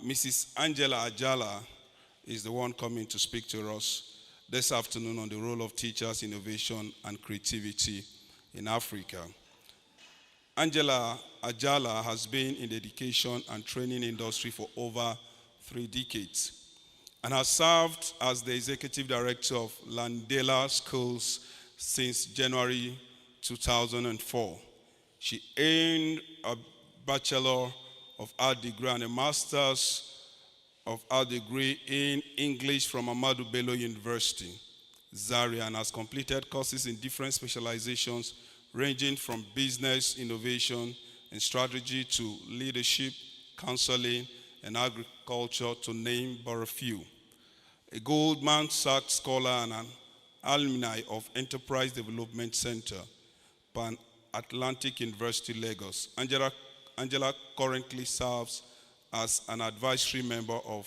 Mrs. Angela Ajala is the one coming to speak to us this afternoon on the role of teachers, innovation, and creativity in Africa. Angela Ajala has been in the education and training industry for over 3 decades and has served as the executive director of Landela Schools since January 2004. She earned a Bachelor of Art degree and a Master's of Art degree in English from Ahmadu Bello University, Zaria, and has completed courses in different specializations ranging from business, innovation, and strategy to leadership, counseling, and agriculture, to name but a few. A Goldman Sachs scholar and an alumni of Enterprise Development Center, Pan Atlantic University, Lagos. Angela currently serves as an advisory member of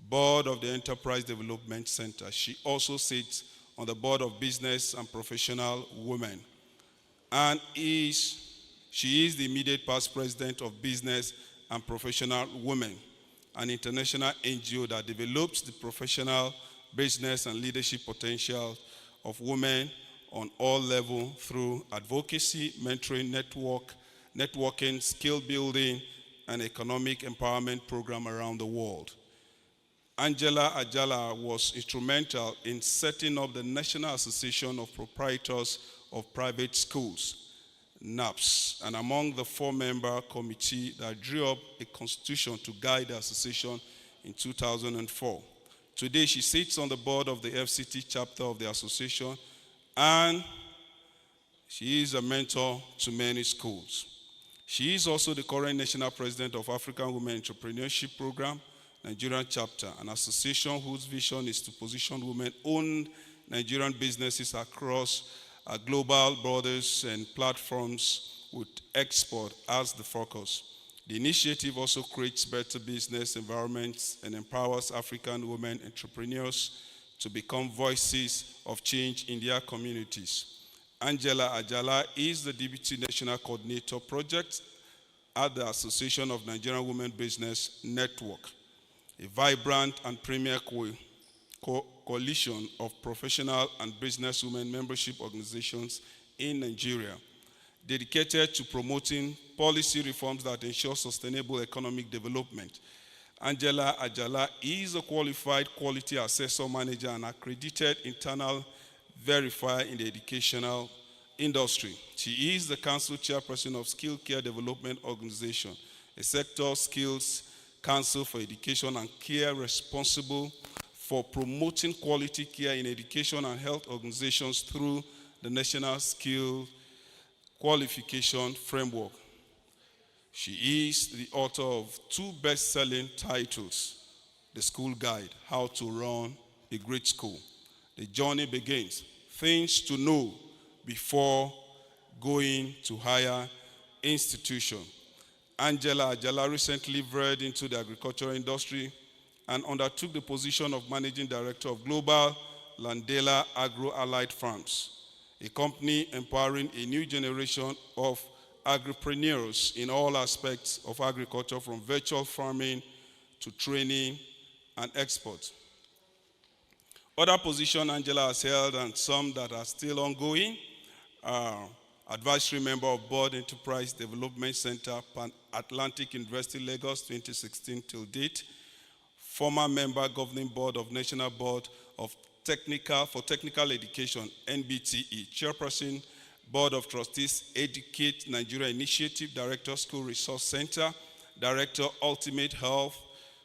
board of the Enterprise Development Center. She also sits on the board of Business and Professional Women, and she is the immediate past president of Business and Professional Women, an international NGO that develops the professional, business, and leadership potential of women on all levels through advocacy, mentoring, networking, skill building, and economic empowerment program around the world. Angela Ajala was instrumental in setting up the National Association of Proprietors of Private Schools, NAPS, and among the 4-member committee that drew up a constitution to guide the association in 2004. Today, she sits on the board of the FCT chapter of the association, and she is a mentor to many schools. She is also the current national president of African Women Entrepreneurship Program, Nigerian chapter, an association whose vision is to position women-owned Nigerian businesses across global borders and platforms with export as the focus. The initiative also creates better business environments and empowers African women entrepreneurs to become voices of change in their communities. Angela Ajala is the Deputy National Coordinator Project at the Association of Nigerian Women Business Network, a vibrant and premier coalition of professional and business women membership organizations in Nigeria, dedicated to promoting policy reforms that ensure sustainable economic development. Angela Ajala is a qualified quality assessor manager and accredited internal verifier in the educational industry. She is the council chairperson of Skill Care Development Organization, a sector skills council for education and care responsible for promoting quality care in education and health organizations through the National Skill Qualification Framework. She is the author of 2 best-selling titles: The School Guide, How to Run a Great School, The Journey Begins, Things to Know Before Going to Higher Institution. Angela Ajala recently veered into the agricultural industry and undertook the position of Managing Director of Global Landela Agro-Allied Farms, a company empowering a new generation of agripreneurs in all aspects of agriculture, from virtual farming to training and export. Other positions Angela has held, and some that are still ongoing, are advisory member of Board Enterprise Development Center, Pan Atlantic University, Lagos, 2016 till date, former member governing board of National Board of Technical Education, NBTE, chairperson, Board of Trustees, Educate Nigeria Initiative, Director, School Resource Center, Director, Ultimate Health,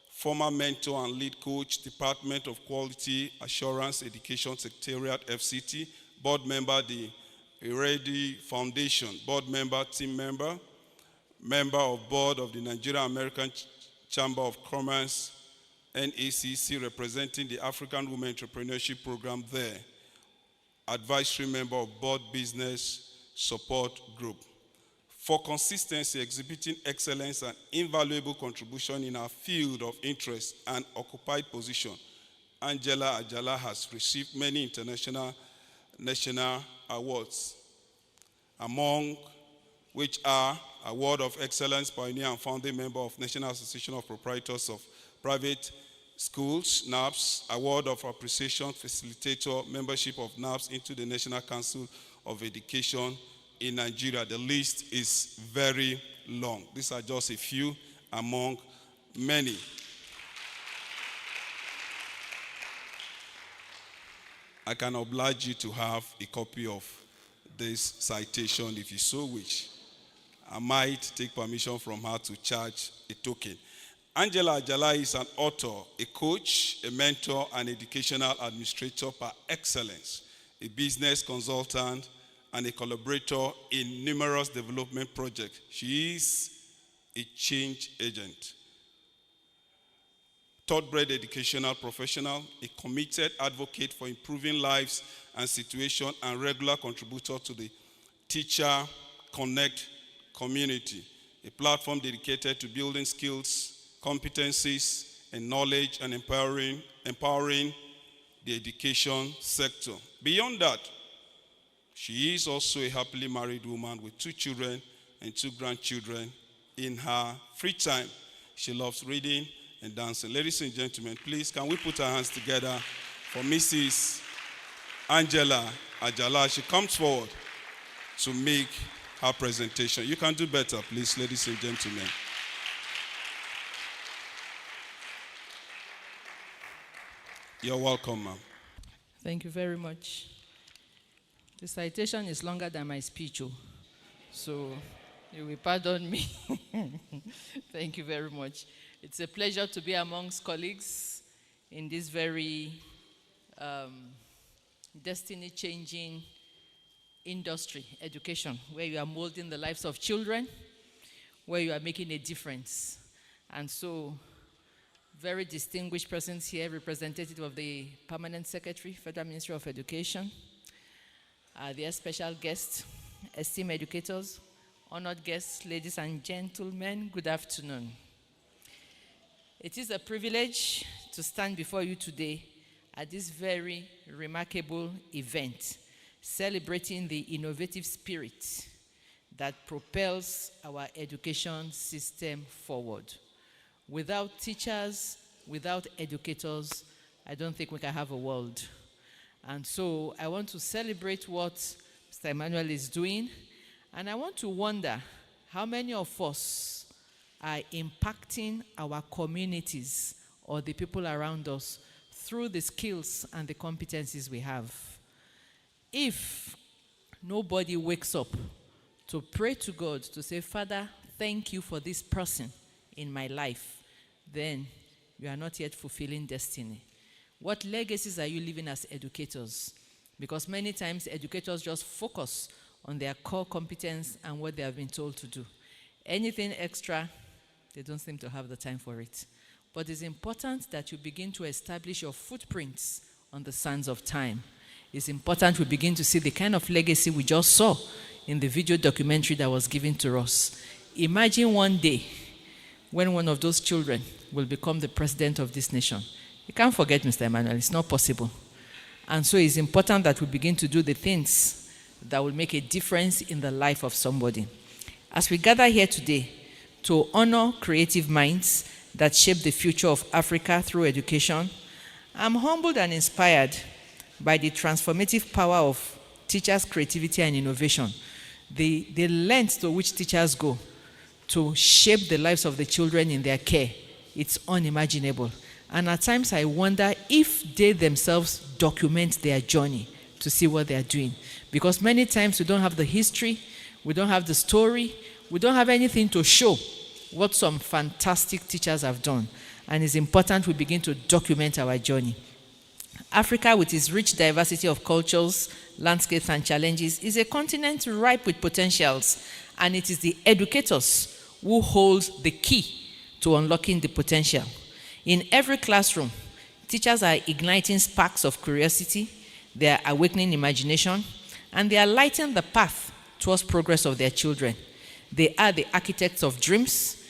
former mentor and lead coach, Department of Quality Assurance Education Secretariat, FCT, board member, the Iredi Foundation, board member, team member, member of board of the Nigerian American Chamber of Commerce, NACC, representing the African Women Entrepreneurship Program there, advisory member of Board Business Support Group. For consistency, exhibiting excellence and invaluable contribution in our field of interest and occupied position, Angela Ajala has received many international national awards, among which are Award of Excellence, Pioneer and Founding Member of National Association of Proprietors of Private Schools, NAPS. Award of Appreciation, Facilitator, Membership of NAPS into the National Council of Education in Nigeria. The list is very long. These are just a few among many. I can oblige you to have a copy of this citation if you so wish. I might take permission from her to charge a token. Angela Ajala is an author, a coach, a mentor, and educational administrator par excellence, a business consultant, and a collaborator in numerous development projects. She is a change agent, thoroughbred educational professional, a committed advocate for improving lives and situations, and regular contributor to the Teacher Connect community, a platform dedicated to building skills, competencies, and knowledge, and empowering the education sector. Beyond that, she is also a happily married woman with 2 children and 2 grandchildren. In her free time, she loves reading and dancing. Ladies and gentlemen, please, can we put our hands together for Mrs. Angela Ajala? She comes forward to make her presentation. You can do better, please, ladies and gentlemen. You're welcome, ma'am. Thank you very much. The citation is longer than my speech, so you will pardon me. Thank you very much. It's a pleasure to be amongst colleagues in this very destiny-changing industry, education, where you are molding the lives of children, where you are making a difference. And so, very distinguished persons here, representative of the Permanent Secretary, Federal Ministry of Education, their special guests, esteemed educators, honored guests, ladies and gentlemen, good afternoon. It is a privilege to stand before you today at this very remarkable event, celebrating the innovative spirit that propels our education system forward. Without teachers, without educators, I don't think we can have a world. And so I want to celebrate what Mr. Emmanuel is doing, and I want to wonder how many of us are impacting our communities or the people around us through the skills and the competencies we have. If nobody wakes up to pray to God, to say, Father, thank you for this person in my life, then you are not yet fulfilling destiny. What legacies are you leaving as educators? Because many times educators just focus on their core competence and what they have been told to do. Anything extra, they don't seem to have the time for it. But it's important that you begin to establish your footprints on the sands of time. It's important we begin to see the kind of legacy we just saw in the video documentary that was given to us. Imagine one day when one of those children will become the president of this nation. You can't forget Mr. Emmanuel. It's not possible. And so it's important that we begin to do the things that will make a difference in the life of somebody. As we gather here today to honor creative minds that shape the future of Africa through education, I'm humbled and inspired by the transformative power of teachers' creativity and innovation, the length to which teachers go to shape the lives of the children in their care. It's unimaginable. And at times I wonder if they themselves document their journey to see what they are doing. Because many times we don't have the history, we don't have the story, we don't have anything to show what some fantastic teachers have done. And it's important we begin to document our journey. Africa, with its rich diversity of cultures, landscapes, and challenges, is a continent ripe with potentials, and it is the educators who hold the key to unlocking the potential. In every classroom, teachers are igniting sparks of curiosity, they are awakening imagination, and they are lighting the path towards progress of their children. They are the architects of dreams,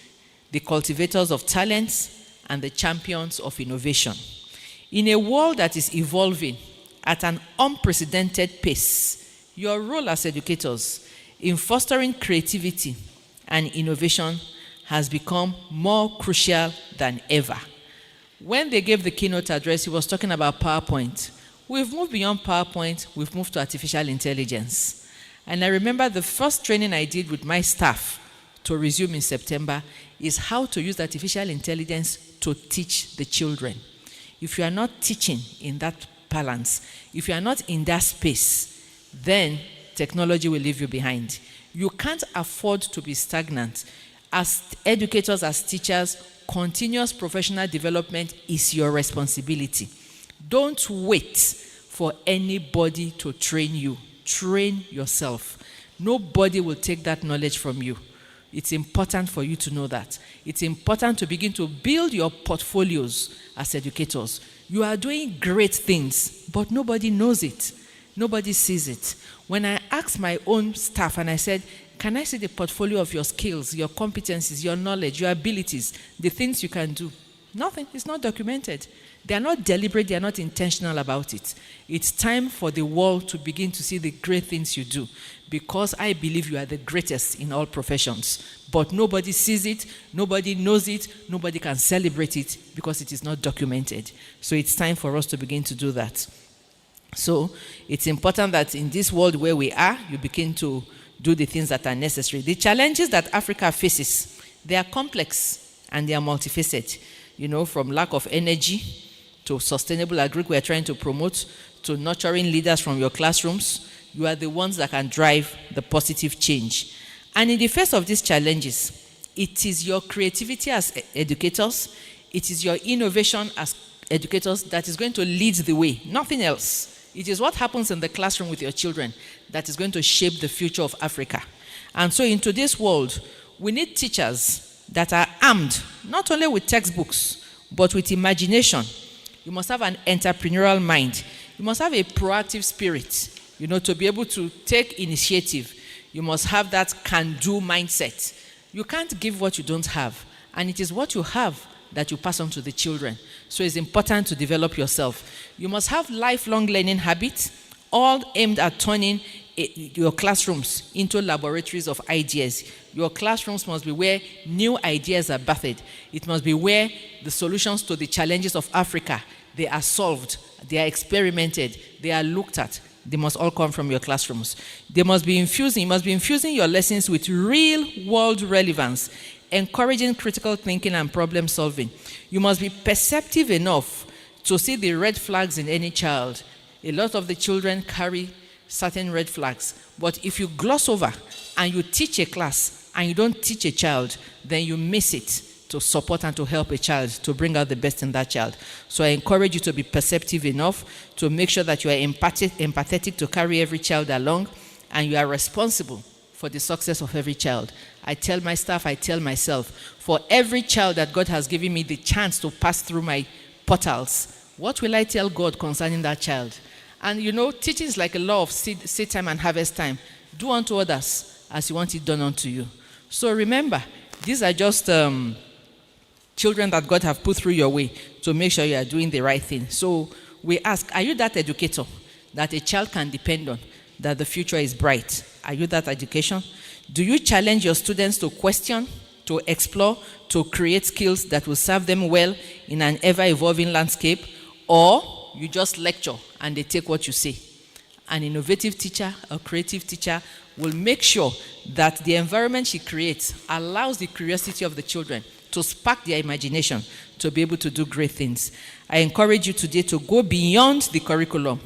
the cultivators of talents, and the champions of innovation. In a world that is evolving at an unprecedented pace, your role as educators in fostering creativity, and innovation has become more crucial than ever. When they gave the keynote address, he was talking about PowerPoint. We've moved beyond PowerPoint, we've moved to artificial intelligence. And I remember the first training I did with my staff to resume in September is how to use artificial intelligence to teach the children. If you are not teaching in that balance, if you are not in that space, then technology will leave you behind. You can't afford to be stagnant. As educators, as teachers, continuous professional development is your responsibility. Don't wait for anybody to train you. Train yourself. Nobody will take that knowledge from you. It's important for you to know that. It's important to begin to build your portfolios as educators. You are doing great things, but nobody knows it. Nobody sees it. When I asked my own staff and I said, can I see the portfolio of your skills, your competencies, your knowledge, your abilities, the things you can do? Nothing. It's not documented. They are not deliberate. They are not intentional about it. It's time for the world to begin to see the great things you do, because I believe you are the greatest in all professions. But nobody sees it. Nobody knows it. Nobody can celebrate it because it is not documented. So it's time for us to begin to do that. So it's important that in this world where we are, you begin to do the things that are necessary. The challenges that Africa faces, they are complex and they are multifaceted. You know, from lack of energy to sustainable agriculture we are trying to promote, to nurturing leaders from your classrooms. You are the ones that can drive the positive change. And in the face of these challenges, it is your creativity as educators, it is your innovation as educators that is going to lead the way, nothing else. It is what happens in the classroom with your children that is going to shape the future of Africa. And so in today's world, we need teachers that are armed, not only with textbooks, but with imagination. You must have an entrepreneurial mind. You must have a proactive spirit, you know, to be able to take initiative. You must have that can-do mindset. You can't give what you don't have. And it is what you have that you pass on to the children. So it's important to develop yourself. You must have lifelong learning habits, all aimed at turning your classrooms into laboratories of ideas. Your classrooms must be where new ideas are birthed. It must be where the solutions to the challenges of Africa, they are solved, they are experimented, they are looked at. They must all come from your classrooms. You must be infusing your lessons with real world relevance, encouraging critical thinking and problem solving. You must be perceptive enough to see the red flags in any child. A lot of the children carry certain red flags. But if you gloss over and you teach a class and you don't teach a child, then you miss it to support and to help a child, to bring out the best in that child. So I encourage you to be perceptive enough to make sure that you are empathetic to carry every child along, and you are responsible for the success of every child. I tell my staff, I tell myself, for every child that God has given me the chance to pass through my portals, what will I tell God concerning that child? And you know, teaching is like a law of seed time and harvest time. Do unto others as you want it done unto you. So remember, these are just children that God have put through your way to make sure you are doing the right thing. So we ask, are you that educator that a child can depend on, that the future is bright? Are you that education? Do you challenge your students to question, to explore, to create skills that will serve them well in an ever-evolving landscape? Or you just lecture and they take what you say? An innovative teacher, a creative teacher will make sure that the environment she creates allows the curiosity of the children to spark their imagination to be able to do great things. I encourage you today to go beyond the curriculum,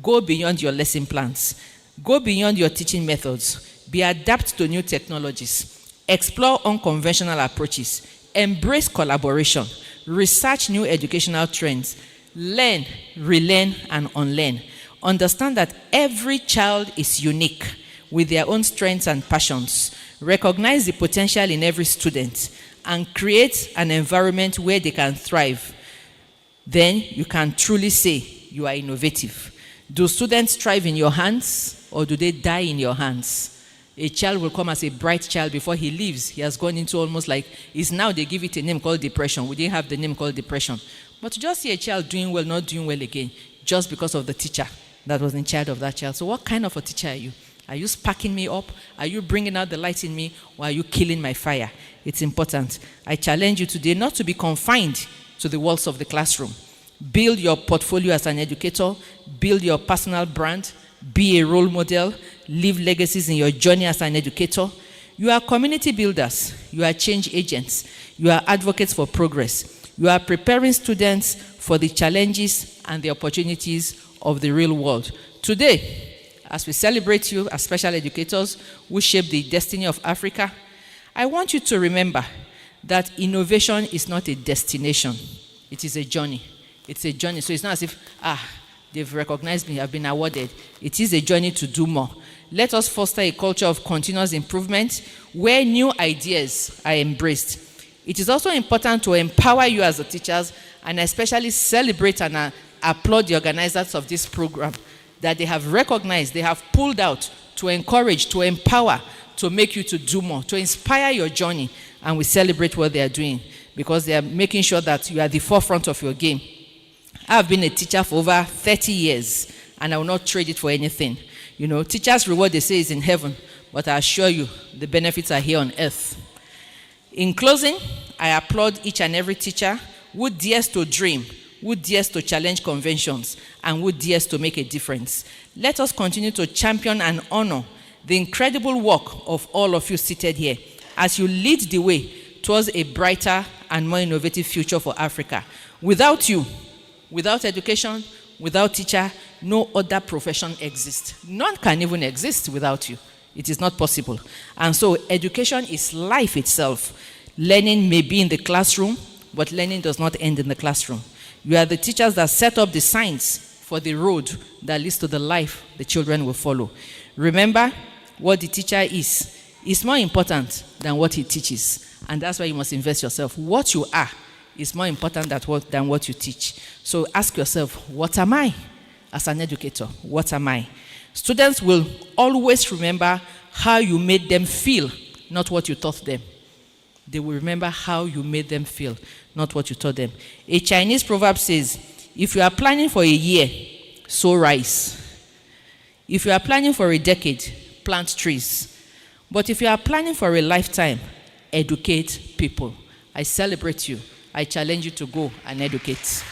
go beyond your lesson plans, go beyond your teaching methods, be adapt to new technologies, explore unconventional approaches, embrace collaboration, research new educational trends, learn, relearn, and unlearn. Understand that every child is unique with their own strengths and passions. Recognize the potential in every student and create an environment where they can thrive. Then you can truly say you are innovative. Do students thrive in your hands or do they die in your hands? A child will come as a bright child before he leaves. He has gone into almost like, is now they give it a name called depression. We didn't have the name called depression. But to just see a child doing well, not doing well again, just because of the teacher that was in charge of that child. So what kind of a teacher are you? Are you sparking me up? Are you bringing out the light in me? Or are you killing my fire? It's important. I challenge you today not to be confined to the walls of the classroom. Build your portfolio as an educator. Build your personal brand. Be a role model. Leave legacies in your journey as an educator. You are community builders. You are change agents. You are advocates for progress. You are preparing students for the challenges and the opportunities of the real world. Today, as we celebrate you as special educators who shape the destiny of Africa, I want you to remember that innovation is not a destination. It is a journey. It's a journey. So it's not as if, they've recognized me, I've been awarded. It is a journey to do more. Let us foster a culture of continuous improvement where new ideas are embraced. It is also important to empower you as the teachers and especially celebrate and applaud the organizers of this program that they have recognized, they have pulled out to encourage, to empower, to make you to do more, to inspire your journey. And we celebrate what they are doing because they are making sure that you are at the forefront of your game. I've been a teacher for over 30 years and I will not trade it for anything. You know, teachers' reward, they say, is in heaven, but I assure you the benefits are here on earth. In closing, I applaud each and every teacher who dares to dream, who dares to challenge conventions, and who dares to make a difference. Let us continue to champion and honor the incredible work of all of you seated here as you lead the way towards a brighter and more innovative future for Africa. Without you, without education, without teacher, no other profession exists. None can even exist without you. It is not possible. And so education is life itself. Learning may be in the classroom, but learning does not end in the classroom. You are the teachers that set up the signs for the road that leads to the life the children will follow. Remember, what the teacher is more important than what he teaches. And that's why you must invest yourself. What you are is more important than what you teach. So ask yourself, what am I as an educator? What am I? Students will always remember how you made them feel, not what you taught them. They will remember how you made them feel, not what you taught them. A Chinese proverb says, if you are planning for a year, sow rice. If you are planning for a decade, plant trees. But if you are planning for a lifetime, educate people. I celebrate you. I challenge you to go and educate.